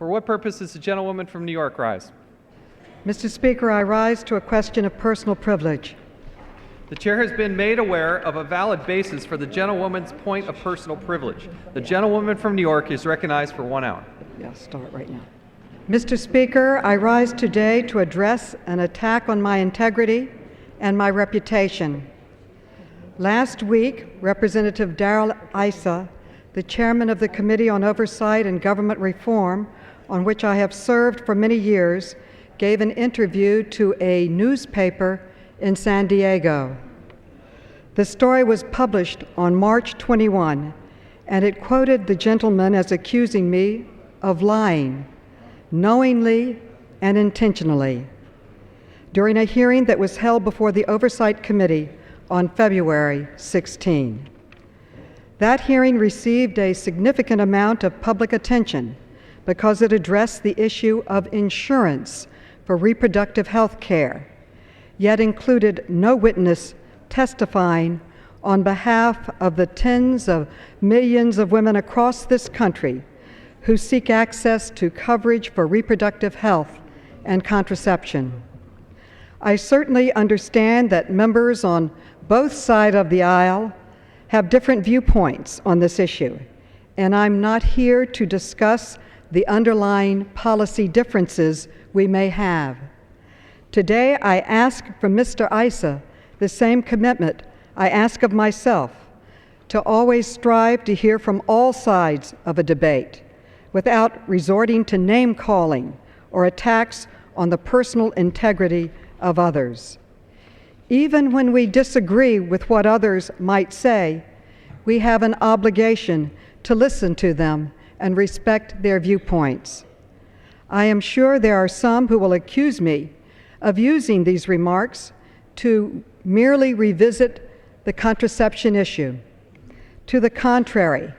For what purpose does the gentlewoman from New York rise? Mr. Speaker, I rise to a question of personal privilege. The chair has been made aware of a valid basis for the gentlewoman's point of personal privilege. The gentlewoman from New York is recognized for 1 hour. Yeah, start right now. Mr. Speaker, I rise today to address an attack on my integrity and my reputation. Last week, Representative Darrell Issa, the chairman of the Committee on Oversight and Government Reform, on which I have served for many years, gave an interview to a newspaper in San Diego. The story was published on March 21, and it quoted the gentleman as accusing me of lying, knowingly and intentionally, during a hearing that was held before the Oversight Committee on February 16. That hearing received a significant amount of public attention because it addressed the issue of insurance for reproductive health care, yet included no witness testifying on behalf of the tens of millions of women across this country who seek access to coverage for reproductive health and contraception. I certainly understand that members on both sides of the aisle have different viewpoints on this issue, and I'm not here to discuss the underlying policy differences we may have. Today, I ask from Mr. Issa the same commitment I ask of myself, to always strive to hear from all sides of a debate without resorting to name-calling or attacks on the personal integrity of others. Even when we disagree with what others might say, we have an obligation to listen to them and respect their viewpoints. I am sure there are some who will accuse me of using these remarks to merely revisit the contraception issue. To the contrary,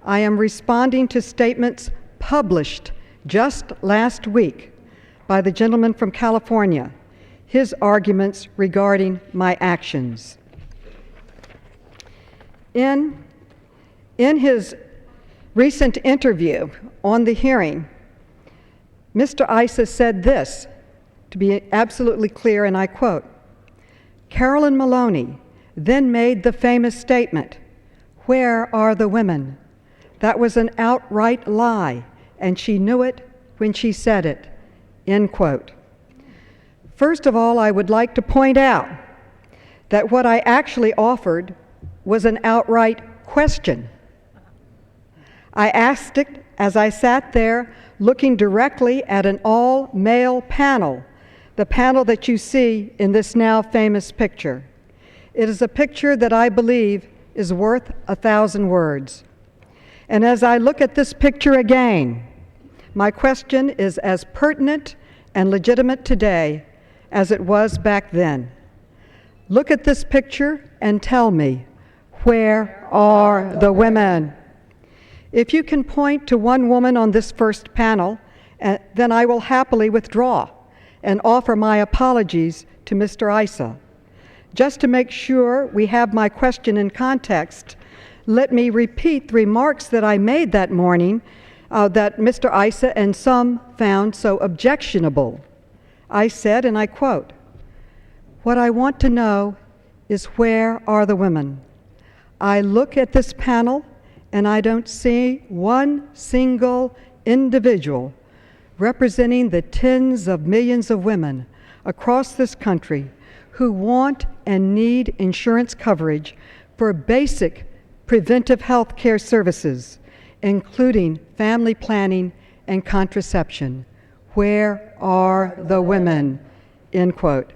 I am responding to statements published just last week by the gentleman from California, his arguments regarding my actions. In his recent interview on the hearing, Mr. Issa said this, to be absolutely clear, and I quote, "Carolyn Maloney then made the famous statement, 'Where are the women?' That was an outright lie, and she knew it when she said it," end quote. First of all, I would like to point out that what I actually offered was an outright question. I asked it as I sat there looking directly at an all-male panel, the panel that you see in this now famous picture. It is a picture that I believe is worth 1,000 words. And as I look at this picture again, my question is as pertinent and legitimate today as it was back then. Look at this picture and tell me, where are the women? If you can point to one woman on this first panel, then I will happily withdraw and offer my apologies to Mr. Issa. Just to make sure we have my question in context, let me repeat the remarks that I made that morning that Mr. Issa and some found so objectionable. I said, and I quote, "What I want to know is where are the women? I look at this panel and I don't see one single individual representing the tens of millions of women across this country who want and need insurance coverage for basic preventive health care services, including family planning and contraception. Where are the women?" End quote.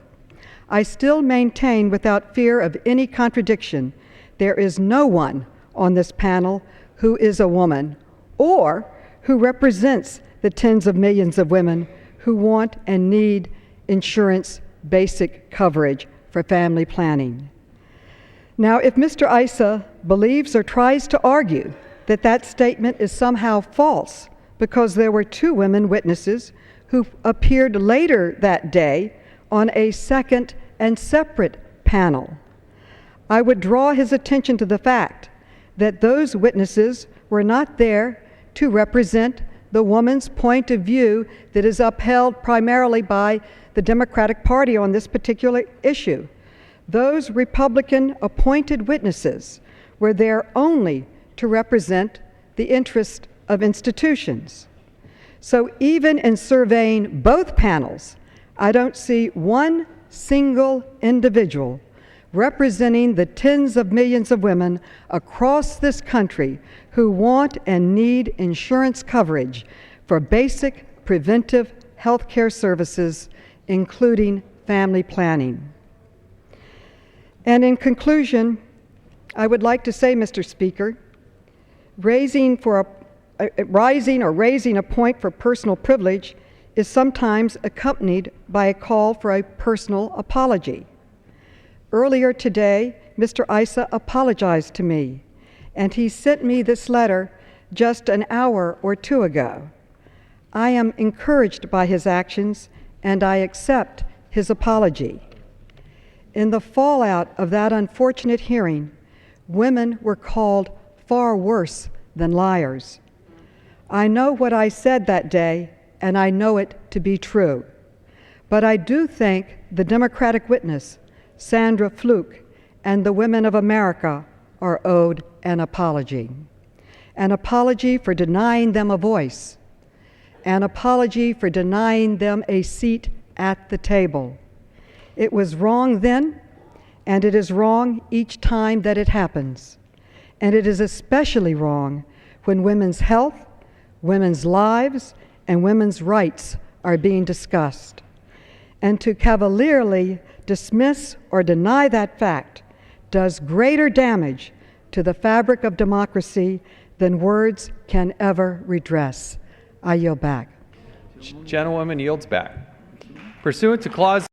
I still maintain without fear of any contradiction, there is no one on this panel who is a woman or who represents the tens of millions of women who want and need insurance basic coverage for family planning. Now, if Mr. Issa believes or tries to argue that that statement is somehow false because there were two women witnesses who appeared later that day on a second and separate panel, I would draw his attention to the fact that those witnesses were not there to represent the woman's point of view that is upheld primarily by the Democratic Party on this particular issue. Those Republican appointed witnesses were there only to represent the interest of institutions. So even in surveying both panels, I don't see one single individual representing the tens of millions of women across this country who want and need insurance coverage for basic preventive health care services, including family planning. And in conclusion, I would like to say, Mr. Speaker, raising a point for personal privilege is sometimes accompanied by a call for a personal apology. Earlier today, Mr. Issa apologized to me, and he sent me this letter just an hour or two ago. I am encouraged by his actions, and I accept his apology. In the fallout of that unfortunate hearing, women were called far worse than liars. I know what I said that day, and I know it to be true. But I do think the Democratic witness, Sandra Fluke, and the women of America are owed an apology. An apology for denying them a voice. An apology for denying them a seat at the table. It was wrong then, and it is wrong each time that it happens. And it is especially wrong when women's health, women's lives, and women's rights are being discussed. And to cavalierly dismiss or deny that fact does greater damage to the fabric of democracy than words can ever redress. I yield back. Gentlewoman yields back. Pursuant to Clause